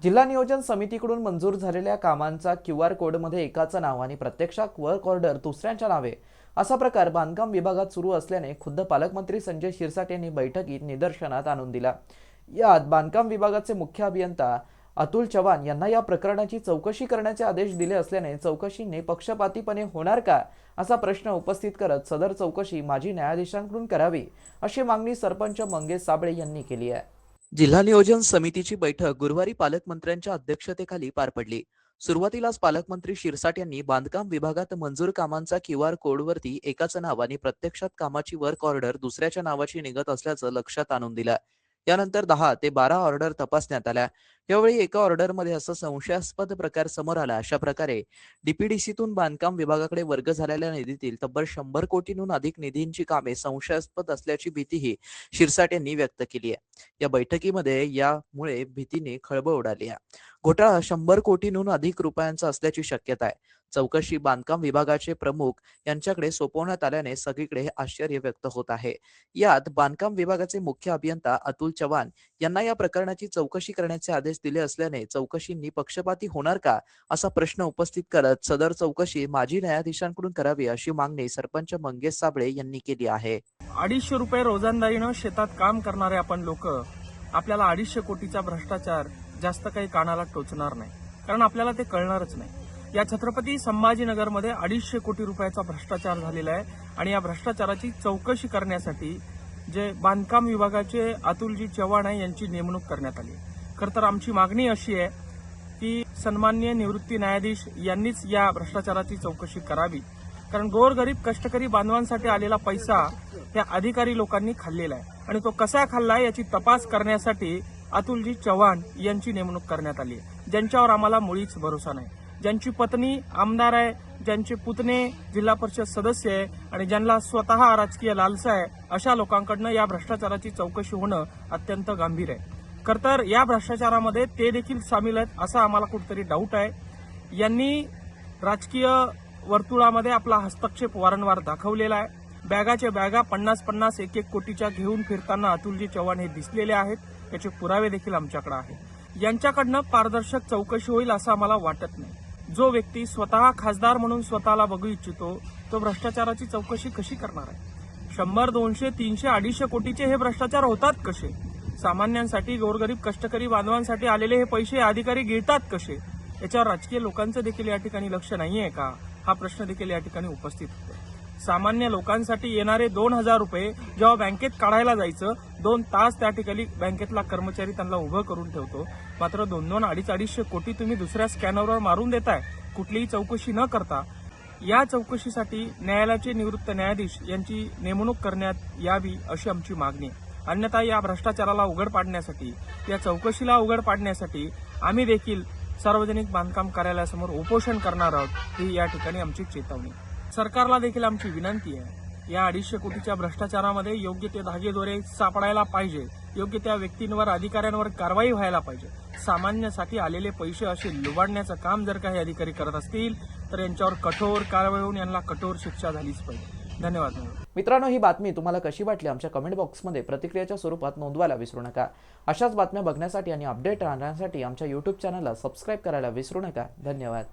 जिल्हा नियोजन समितीकडून मंजूर झालेल्या कामांचा QR कोडमध्ये एकाचं नाव आणि प्रत्यक्षात वर्क ऑर्डर दुसऱ्यांच्या नावे असा प्रकार बांधकाम विभागात सुरू असल्याने खुद्द पालकमंत्री संजय शिरसाट यांनी बैठकीत निदर्शनात आणून दिला। यात बांधकाम विभागाचे मुख्य अभियंता अतुल चव्हाण यांना या प्रकरणाची चौकशी करण्याचे आदेश दिले असल्याने चौकशी निपक्षपातीपणे होणार का असा प्रश्न उपस्थित करत सदर चौकशी माजी न्यायाधीशांकडून करावी अशी मागणी सरपंच मंगेश साबळे यांनी केली आहे। जिल्हा नियोजन समितीची बैठक गुरुवारी पालकमंत्र्यांच्या अध्यक्षतेखाली पार पडली। सुरुवातीलाच पालकमंत्री शिरसाट यांनी बांधकाम विभागात मंजूर कामांचा QR कोडवरती एकाचं नाव आणि प्रत्यक्षात कामाची वर्क ऑर्डर दुसऱ्याच्या नावाची निघत असल्याचं लक्षात आणून दिलं। यानंतर 10 ते 12 ऑर्डर तपासण्यात आल्या। यावेळी एका ऑर्डरमध्ये असा संशयास्पद प्रकार समोर आला। अशा प्रकारे DPDCतून बांधकाम विभागाकडे वर्ग झालेल्या निधीतील तब्बल 100 कोटींहून अधिक निधींची कामे संशयास्पद असल्याची भीतीही शिरसाट यांनी व्यक्त केली आहे। या बैठकीमध्ये यामुळे भीतीने खळबळ उडाली आहे। घोटाळा 100 कोटींहून अधिक रुपयांचा असल्याची शक्यता आहे। चौकशी बांधकाम विभागाचे प्रमुख यांच्याकडे सोपवण्यात आल्याने सगळीकडे आश्चर्य व्यक्त होत आहे। यात बांधकाम विभागाचे मुख्य अभियंता अतुल चव्हाण यांना या प्रकरणाची चौकशी करण्याचे आदेश दिले असल्याने चौकशी निपक्षपाती होणार का असा प्रश्न उपस्थित करत सदर चौकशी माजी न्यायाधीशांकडून करावी अशी मागणी सरपंच मंगेश साबळे यांनी केली आहे। 250 रुपये रोजंदारीनं शेतात काम करणारे आपण लोक आपल्याला 250 कोटीचा भ्रष्टाचार जास्त काही कानाला टोचणार नाही, कारण आपल्याला ते कळणारच नाही। या छत्रपती संभाजीनगरमध्ये 250 कोटी रुपयाचा भ्रष्टाचार झालेला आहे आणि या भ्रष्टाचाराची चौकशी करण्यासाठी जे बांधकाम विभागाचे अतुलजी चव्हाण आहे यांची नेमणूक करण्यात आली। खरं तर आमची मागणी अशी आहे की सन्माननीय निवृत्ती न्यायाधीश यांनीच या भ्रष्टाचाराची चौकशी करावी, कारण गोरगरीब कष्टकरी बांधवांसाठी आलेला पैसा त्या अधिकारी लोकांनी खाल्लेला आहे आणि तो कसा खाल्ला याची तपास करण्यासाठी अतुलजी चव्हाण यांची नेमणूक करण्यात आली आहे, ज्यांच्यावर आम्हाला मुळीच भरोसा नाही। ज्यांची पत्नी आमदार आहे, ज्यांचे पुतणे जिल्हा परिषद सदस्य आहे आणि ज्यांना स्वतः राजकीय लालसा आहे, अशा लोकांकडनं या भ्रष्टाचाराची चौकशी होणं अत्यंत गंभीर आहे। खरं तर या भ्रष्टाचारामध्ये ते देखील सामील आहेत असा आम्हाला कुठेतरी डाऊट आहे। यांनी राजकीय वर्तुळामध्ये आपला हस्तक्षेप वारंवार दाखवलेला आहे। बॅगाच्या बॅगा 50-50, 1-1 कोटीच्या घेऊन फिरताना अतुलजी चव्हाण हे दिसलेले आहेत, त्याचे पुरावे देखील आमच्याकडे आहेत। यांच्याकडनं पारदर्शक चौकशी होईल असं आम्हाला वाटत नाही। जो व्यक्ती स्वतः खासदार म्हणून स्वतःला बघू इच्छितो तो भ्रष्टाचाराची चौकशी कशी करणार आहे? 100, 200, 300, 250 कोटीचे हे भ्रष्टाचार होतात कसे? सामान्यांसाठी गोरगरीब कष्टकरी बांधवांसाठी आलेले हे पैसे अधिकारी गिळतात कसे? याच्यावर राजकीय लोकांचं देखील या ठिकाणी लक्ष नाहीये का हा प्रश्न देखील या ठिकाणी उपस्थित होतो। सामान्य लोकांसाठी येणारे 2000 रुपये जेव्हा बँकेत काढायला जायचं 2 तास त्या ठिकाणी बँकेतला कर्मचारी त्यांना उभं करून ठेवतो, मात्र 2-2, 250 कोटी तुम्ही दुसऱ्या स्कॅनरवर मारून देताय कुठलीही चौकशी न करता। या चौकशीसाठी न्यायालयाचे निवृत्त न्यायाधीश यांची नेमणूक करण्यात यावी अशी आमची मागणी आहे। अन्यथा या भ्रष्टाचाराला उघड पाडण्यासाठी, या चौकशीला उघड पाडण्यासाठी आम्ही देखील सार्वजनिक बांधकाम कार्यालयासमोर उपोषण करणार आहोत, ही या ठिकाणी आमची चेतावणी। सरकारला देखील आमची विनंती आहे, या 250 कोटीच्या भ्रष्टाचारामध्ये योग्य ते धागेदोरे सापडायला पाहिजे, योग्य त्या व्यक्तींवर अधिकाऱ्यांवर कारवाई व्हायला पाहिजे। सामान्यासाठी आलेले पैसे असे लुबाडण्याचं काम जर काही अधिकारी करत असतील तर यांच्यावर कठोर कारवाई होऊन यांना कठोर शिक्षा झालीच पाहिजे। धन्यवाद। मित्रांनो, ही बातमी तुम्हाला कशी वाटली आमच्या कमेंट बॉक्समध्ये प्रतिक्रियेच्या स्वरूपात नोंदवायला विसरू नका। अशाच बातम्या बघण्यासाठी आणि अपडेट राहण्यासाठी आमच्या YouTube चॅनलला सबस्क्राईब करायला विसरू नका। धन्यवाद।